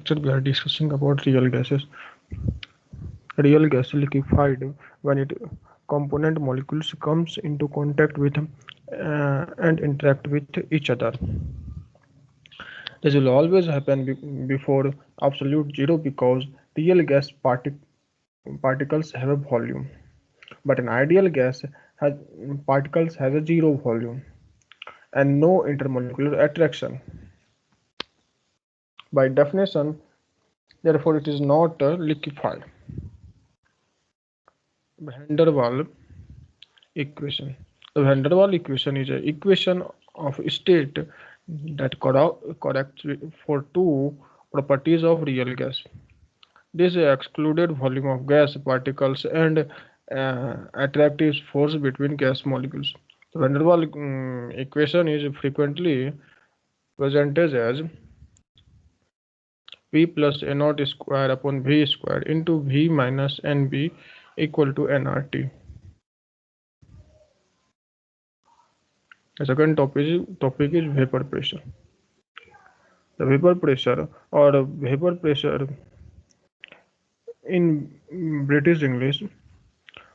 lecture we are discussing about real gases. Real gas liquefied when it component molecules comes into contact with and interact with each other. This will always happen before absolute zero because real gas particles have a volume, but an ideal gas has particles has a zero volume and no intermolecular attraction. By definition, therefore, it is not liquefied. Van der Waal equation. The Van der Waal equation is an equation of state that corrects for two properties of real gas. This excluded volume of gas particles and attractive force between gas molecules. The Van der Waal equation is frequently presented as V plus A naught square upon V square into V minus NB equal to nRT. The second topic is vapor pressure. The vapor pressure or vapor pressure in British English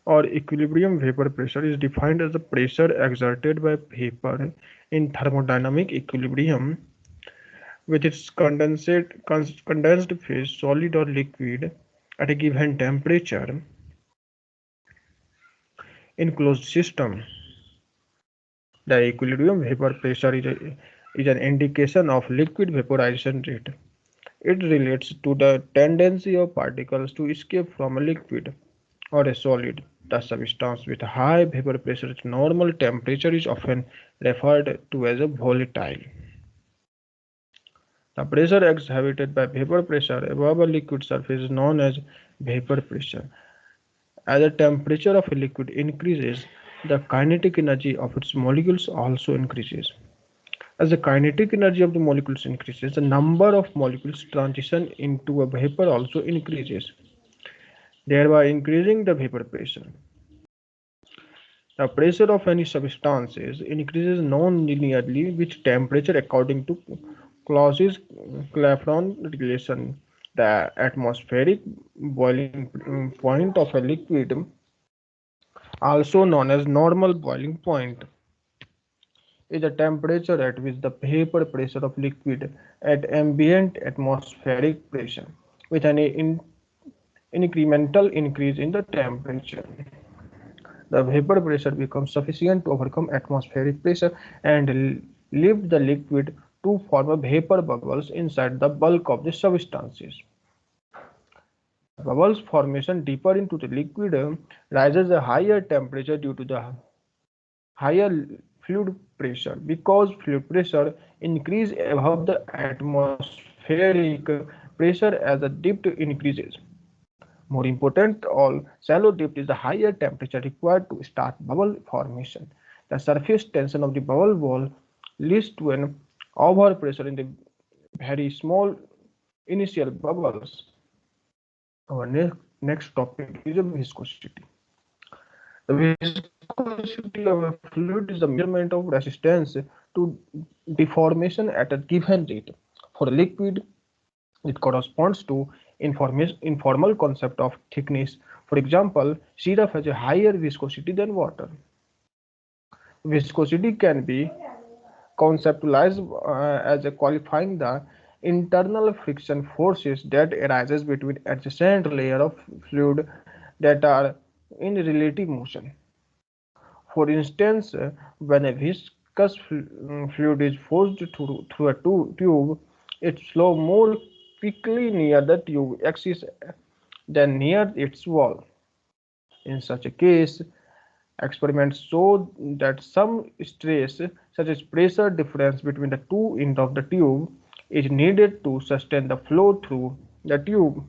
or equilibrium vapor pressure is defined as the pressure exerted by vapor in thermodynamic equilibrium with its condensed phase, solid or liquid, at a given temperature in closed system. The equilibrium vapor pressure is an indication of liquid vaporization rate. It relates to the tendency of particles to escape from a liquid or a solid. The substance with high vapor pressure at normal temperature is often referred to as a volatile. The pressure exhibited by vapor pressure above a liquid surface is known as vapor pressure. As the temperature of a liquid increases, the kinetic energy of its molecules also increases. As the kinetic energy of the molecules increases, the number of molecules transition into a vapor also increases, thereby increasing the vapor pressure. The pressure of any substances increases non-linearly with temperature according to Clausius-Clapeyron relation. The atmospheric boiling point of a liquid, also known as normal boiling point, is the temperature at which the vapor pressure of liquid at ambient atmospheric pressure with an incremental increase in the temperature. The vapor pressure becomes sufficient to overcome atmospheric pressure and lift the liquid to form a vapor bubbles inside the bulk of the substances. The bubbles formation deeper into the liquid rises a higher temperature due to the higher fluid pressure. Because fluid pressure increases above the atmospheric pressure as the depth increases. More important, all shallow depth is the higher temperature required to start bubble formation. The surface tension of the bubble wall leads to an overpressure in the very small initial bubbles. Our next topic is viscosity. The viscosity of a fluid is the measurement of resistance to deformation at a given rate. For a liquid, it corresponds to informal concept of thickness. For example, syrup has a higher viscosity than water. Viscosity can be conceptualized as a qualifying the internal friction forces that arises between adjacent layer of fluid that are in relative motion. For instance, when a viscous fluid is forced through a tube, it flows more quickly near the tube axis than near its wall. In such a case, experiments show that some stress, such as pressure difference between the two ends of the tube, is needed to sustain the flow through the tube.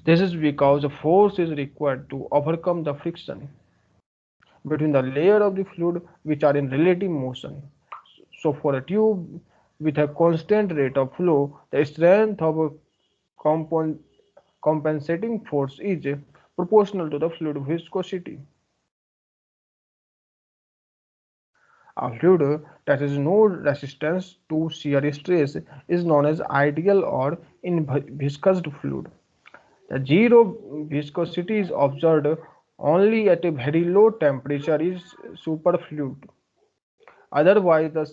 This is because a force is required to overcome the friction between the layer of the fluid which are in relative motion. So for a tube with a constant rate of flow, the strength of a compensating force is proportional to the fluid viscosity. A fluid that has no resistance to shear stress is known as ideal or viscous fluid. The zero viscosity is observed only at a very low temperature is superfluid. Otherwise, the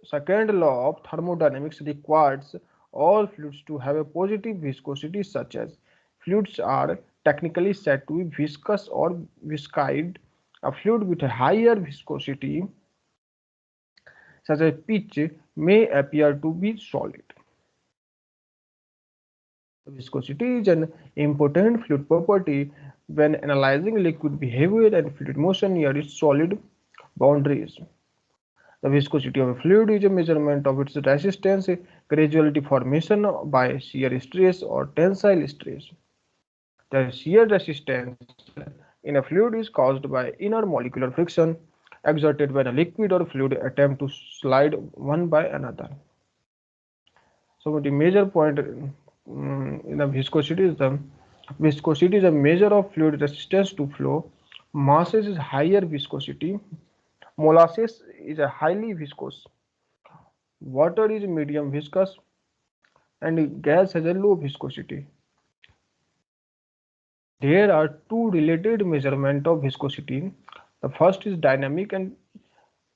second law of thermodynamics requires all fluids to have a positive viscosity, such as fluids are technically said to be viscous or viscide. A fluid with a higher viscosity, such as pitch, may appear to be solid. Viscosity is an important fluid property when analyzing liquid behavior and fluid motion near its solid boundaries. The viscosity of a fluid is a measurement of its resistance, gradual deformation by shear stress or tensile stress. The shear resistance in a fluid is caused by inner molecular friction exerted when a liquid or fluid attempt to slide one by another. So the major point in the viscosity is a measure of fluid resistance to flow. Masses is higher viscosity. Molasses is a highly viscous. Water is medium viscous, and gas has a low viscosity. There are two related measurements of viscosity. The first is dynamic and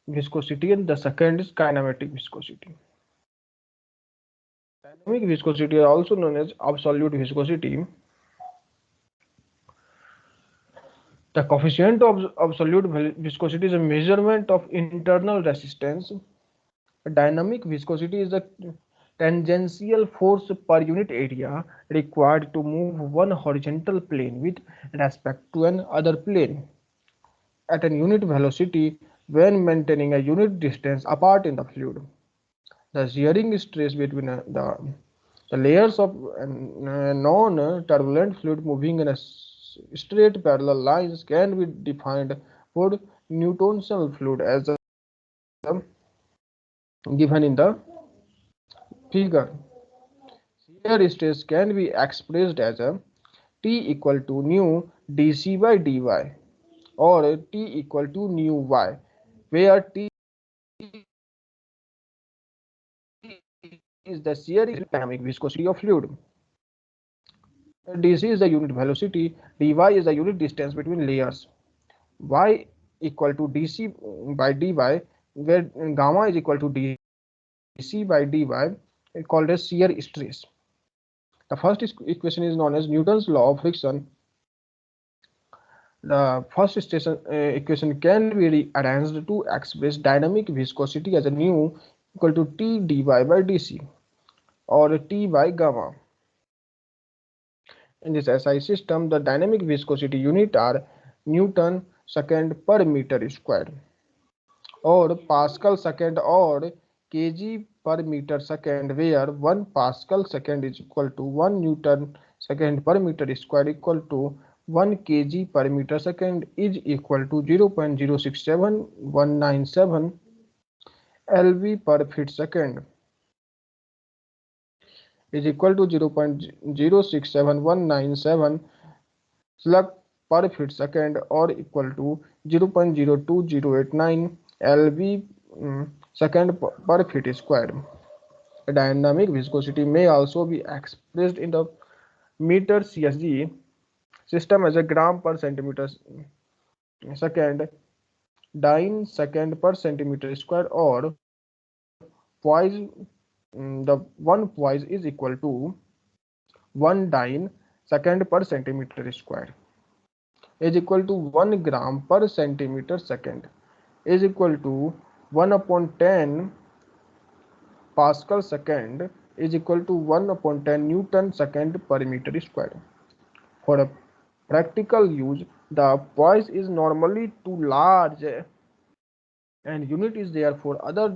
viscosity, and the second is kinematic viscosity. Dynamic viscosity is also known as absolute viscosity. The coefficient of absolute viscosity is a measurement of internal resistance. Dynamic viscosity is the tangential force per unit area required to move one horizontal plane with respect to an other plane at an unit velocity when maintaining a unit distance apart in the fluid. The shearing stress between the layers of non-turbulent fluid moving in a straight parallel lines can be defined for Newtonian fluid as given in the figure. Shear stress can be expressed as a T equal to nu dc by dy or T equal to nu y, where T is the shear dynamic viscosity of fluid. dc is the unit velocity, dy is the unit distance between layers. Y equal to dc by dy, where gamma is equal to dc by dy, called as shear stress. The first equation is known as Newton's law of friction. The first equation can be rearranged to express dynamic viscosity as a nu equal to T dy by dc or T by gamma. In this SI system, the dynamic viscosity unit are Newton second per meter squared or Pascal second or kg per meter second, where 1 Pascal second is equal to 1 Newton second per meter squared equal to 1 kg per meter second is equal to 0.067197 lv per feet second is equal to 0.067197 slug per feet second or equal to 0.02089 lv second per feet square. Dynamic viscosity may also be expressed in the meter CSG system as a gram per centimeter second, dyne second per centimeter square, or poise. The 1 poise is equal to 1 dyne second per centimeter square is equal to 1 gram per centimeter second is equal to 1 upon 10 Pascal second is equal to 1 upon 10 Newton second per meter square. For a practical use, the poise is normally too large and unit is therefore other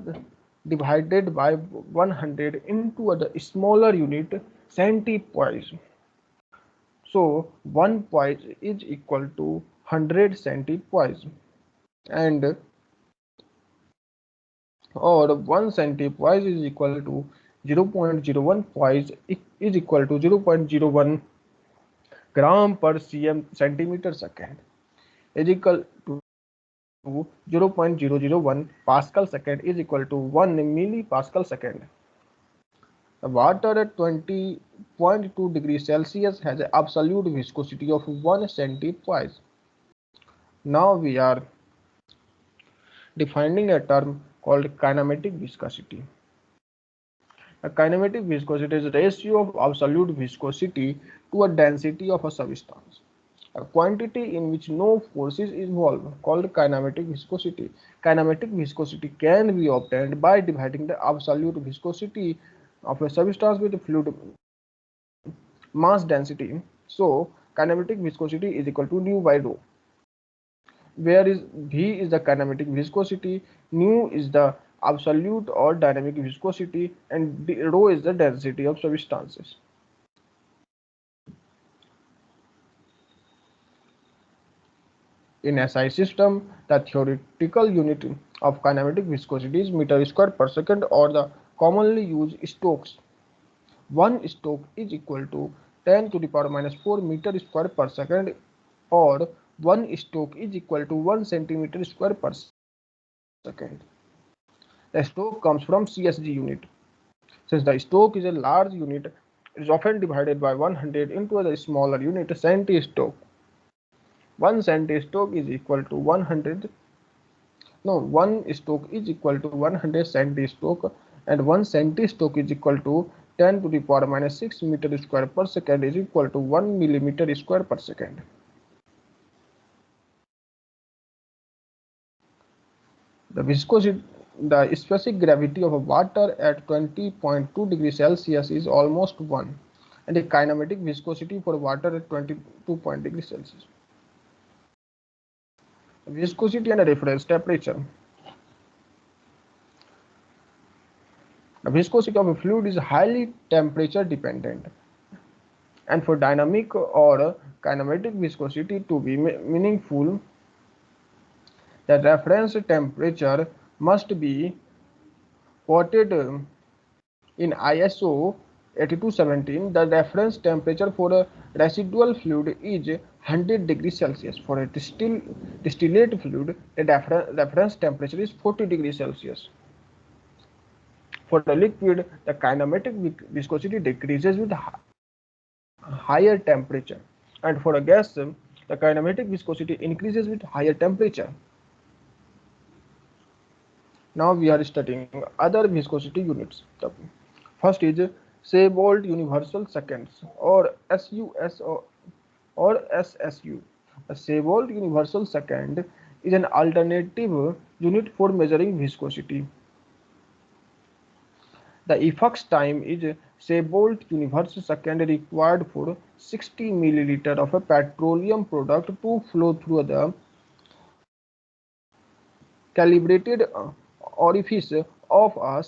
divided by 100 into the smaller unit centipoise. So 1 poise is equal to 100 centipoise, and or 1 centipoise is equal to 0.01 poise is equal to 0.01 gram per centimeter second is equal to to 0.001 Pascal second is equal to 1 millipascal second. The water at 20.2 degrees Celsius has an absolute viscosity of 1 centipoise. Now we are defining a term called kinematic viscosity. A kinematic viscosity is a ratio of absolute viscosity to a density of a substance. A quantity in which no forces is involved, called kinematic viscosity. Kinematic viscosity can be obtained by dividing the absolute viscosity of a substance with fluid mass density. So, kinematic viscosity is equal to nu by rho, where is V is the kinematic viscosity, nu is the absolute or dynamic viscosity, and rho is the density of substances. In SI system, the theoretical unit of kinematic viscosity is meter square per second, or the commonly used Stokes. 1 Stoke is equal to 10 to the power minus 4 meter square per second, or 1 Stoke is equal to 1 centimeter square per second. The Stoke comes from CSG unit. Since the Stoke is a large unit, it is often divided by 100 into a smaller unit, centi-stoke. 1 centi-stoke is equal to 100. No, 1 stoke is equal to 100 centi-stoke, and 1 centi-stoke is equal to 10 to the power minus 6 meter square per second is equal to 1 millimeter square per second. The viscosity, the specific gravity of water at 20.2 degrees Celsius is almost 1, and the kinematic viscosity for water at 22 degrees Celsius. Viscosity and reference temperature. The viscosity of a fluid is highly temperature dependent, and for dynamic or kinematic viscosity to be meaningful, the reference temperature must be quoted in ISO 8217. The reference temperature for a residual fluid is 100 degrees Celsius. For a distillate fluid, the reference temperature is 40 degrees Celsius. For the liquid, the kinematic viscosity decreases with higher temperature, and for a gas, the kinematic viscosity increases with higher temperature. Now we are studying other viscosity units. The first is Sebold universal seconds, or SUS, or SSU. The Sebold universal second is an alternative unit for measuring viscosity. The effect time is Sebold universal second required for 60 milliliter of a petroleum product to flow through the calibrated orifice of a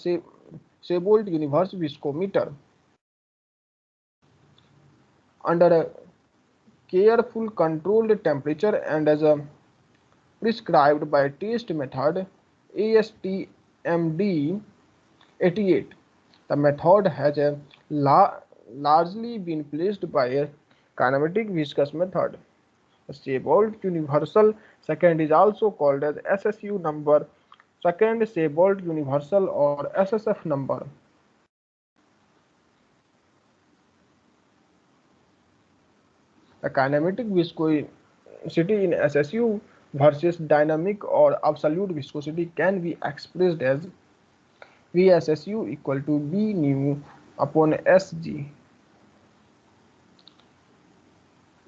Sebold universe viscometer. Under a careful controlled temperature and as a prescribed by taste method ASTMD 88. The method has largely been placed by a kinematic viscous method. The Sebold universal second is also called as SSU number, second Sebold universal, or SSF number. The kinematic viscosity in SSU versus dynamic or absolute viscosity can be expressed as VSSU equal to B nu upon Sg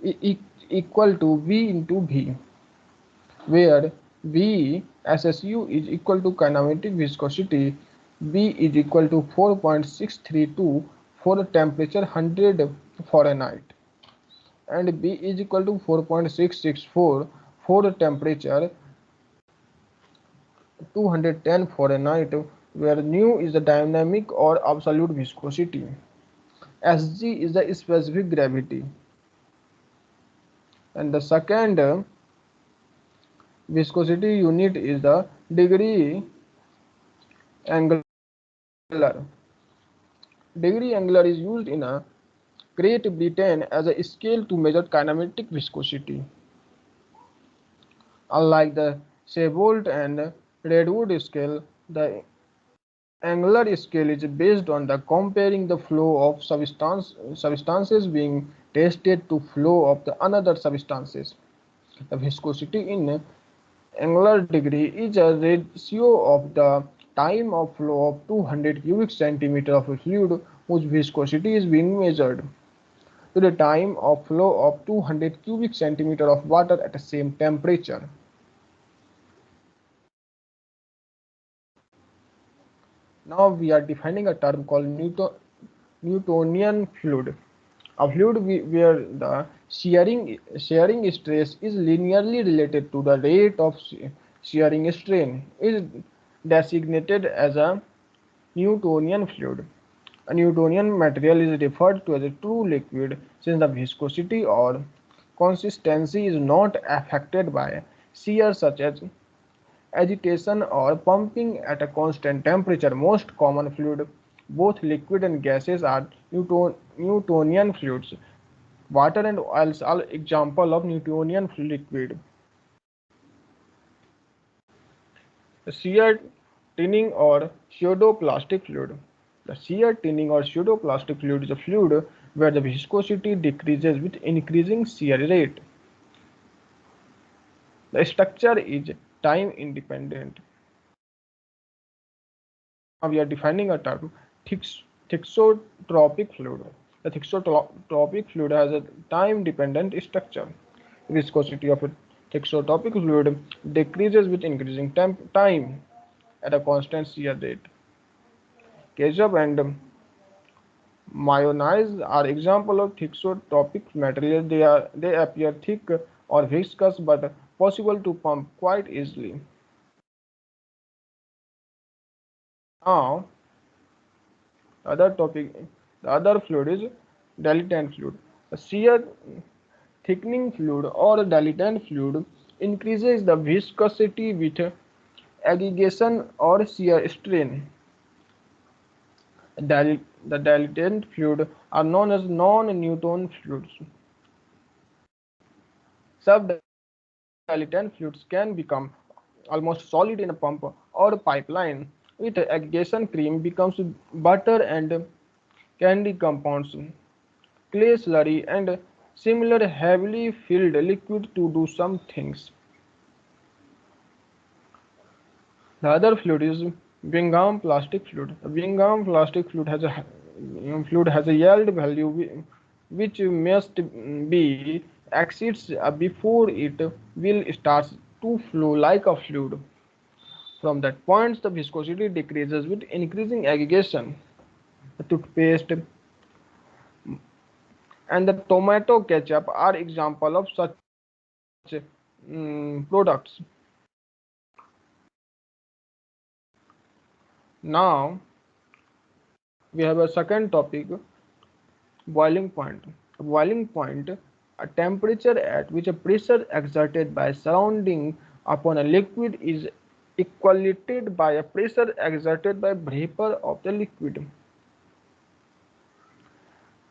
equal to V into V, where V SSU is equal to kinematic viscosity, B is equal to 4.632 for temperature 100 Fahrenheit, and B is equal to 4.664 for temperature 210 Fahrenheit, where nu is the dynamic or absolute viscosity. Sg is the specific gravity, and the second viscosity unit is the degree angular. Degree angular is used in Great Britain as a scale to measure kinematic viscosity. Unlike the Shebolt and Redwood scale. The angular scale is based on the comparing the flow of substances being tested to flow of the another substances. The viscosity in angular degree is a ratio of the time of flow of 200 cubic centimeter of a fluid whose viscosity is being measured to the time of flow of 200 cubic centimeter of water at the same temperature. Now we are defining a term called Newtonian fluid. A fluid where the shearing stress is linearly related to the rate of shearing strain is designated as a Newtonian fluid. A Newtonian material is referred to as a true liquid since the viscosity or consistency is not affected by shear such as agitation or pumping at a constant temperature. Most common fluid, both liquid and gases, are Newtonian fluids. Water and oils are example of Newtonian liquid. Shear tinning or pseudoplastic fluid. The shear tinning or pseudoplastic fluid is a fluid where the viscosity decreases with increasing shear rate. The structure is time independent. Now we are defining a term thixotropic fluid. The thixotropic fluid has a time dependent structure. Viscosity of a thixotropic fluid decreases with increasing time at a constant shear rate. Ketchup and mayonnaise are examples of thixotropic materials. They appear thick or viscous but possible to pump quite easily. Now other topic, the other fluid is dilatant fluid. A shear thickening fluid or dilatant fluid increases the viscosity with aggregation or shear strain. The dilatant fluid are known as non-Newton fluids. Sub-dilatant fluids can become almost solid in a pump or pipeline. With aggregation, cream becomes butter and candy compounds, clay slurry, and similar heavily filled liquid to do some things. The other fluid is Bingham plastic fluid. The Bingham plastic fluid has a yield value which must be exceeds before it will start to flow like a fluid. From that point, the viscosity decreases with increasing aggregation. The toothpaste and the tomato ketchup are example of such products. Now we have a second topic, boiling point. Boiling point, a temperature at which a pressure exerted by surrounding upon a liquid is equalated by a pressure exerted by vapor of the liquid.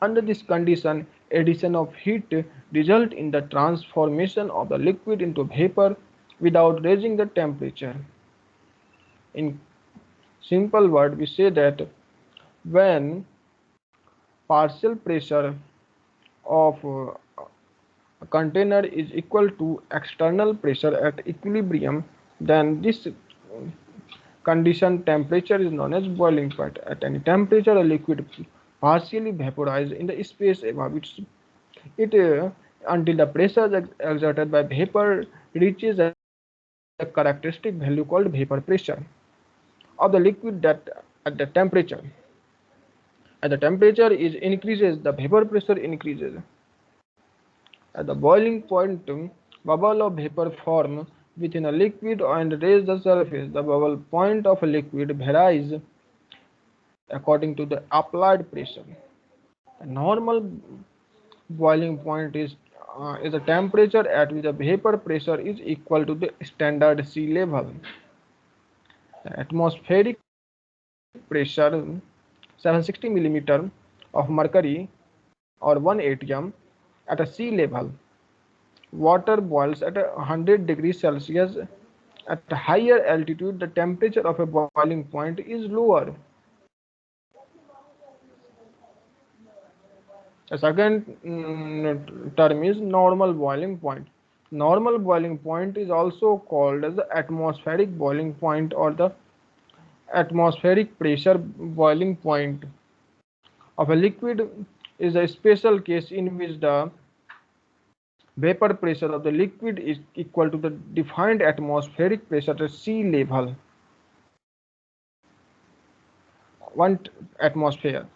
Under this condition, addition of heat results in the transformation of the liquid into vapor without raising the temperature. In simple word, we say that when partial pressure of a container is equal to external pressure at equilibrium, then this condition temperature is known as boiling point. At any temperature, a liquid partially vaporizes in the space above it until the pressure exerted by vapor reaches a characteristic value called vapor pressure of the liquid that at the temperature. As the temperature is increases, the vapor pressure increases. At the boiling point, bubble of vapor form within a liquid and raise the surface. The bubble point of a liquid varies according to the applied pressure. A normal boiling point is a temperature at which the vapor pressure is equal to the standard sea level. The atmospheric pressure 760 millimeter of mercury or 1 atm at a sea level. Water boils at 100 degrees Celsius At a higher altitude, the temperature of a boiling point is lower. A second term is normal boiling point. Normal boiling point is also called as the atmospheric boiling point or the atmospheric pressure boiling point of a liquid is a special case in which the vapor pressure of the liquid is equal to the defined atmospheric pressure at sea level, 1 atmosphere.